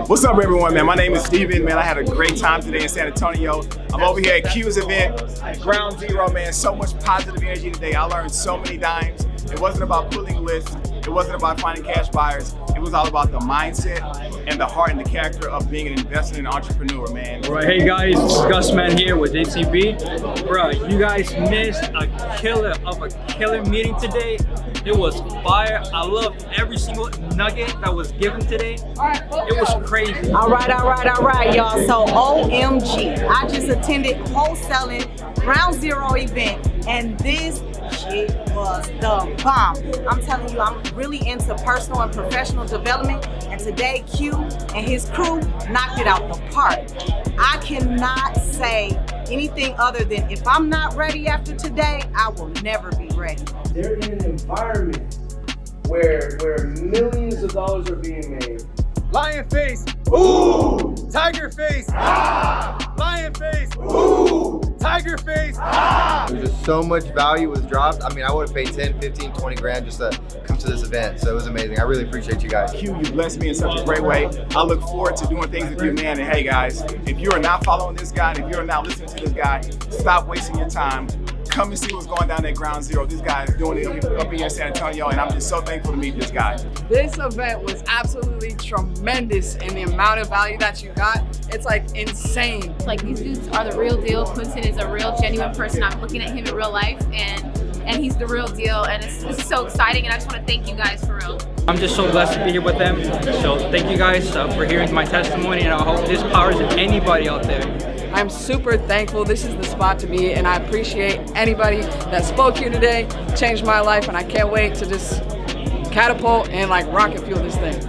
What's up, everyone, man? My name is Steven, man. I had a great time today in San Antonio. I'm over here at Q's event, Ground Zero, man. So much positive energy today. I learned so many dimes. It wasn't about pulling lists. It wasn't about finding cash buyers. It was all about the mindset and the heart and the character of being an investor and entrepreneur, man. All right, hey guys, this is Gus Man here with JCB. Bro, you guys missed a killer meeting today. It was fire. I loved every single nugget that was given today. It was crazy. All right, y'all. So OMG, I just attended Wholesaling Ground Zero event, and this shit was the bomb. I'm telling you, I'm really into personal and professional development, and today Q and his crew knocked it out the park. I cannot say anything other than if I'm not ready after today, I will never be ready. They're in an environment where millions of dollars are being made. Lion face, ooh! Tiger face, ah! Lion face, ooh! Tiger face, ah! There's just so much value was dropped. I mean, I would have paid 10, 15, 20 grand just to come to this event. So it was amazing. I really appreciate you guys. Q, you blessed me in such a great way. I look forward to doing things with you, man. And hey, guys, if you are not following this guy, and if you are not listening to this guy, stop wasting your time. Come and see what's going down at Ground Zero. This guy is doing it up here in San Antonio, and I'm just so thankful to meet this guy. This event was absolutely tremendous, and the amount of value that you got, it's like insane. Like, these dudes are the real deal. Quinton is a real, genuine person. I'm looking at him in real life, and he's the real deal, and this is so exciting, and I just want to thank you guys for real. I'm just so blessed to be here with them. So thank you guys for hearing my testimony, and I hope this powers anybody out there. I'm super thankful. This is the spot to be, and I appreciate anybody that spoke here today. Changed my life, and I can't wait to just catapult and like rocket fuel this thing.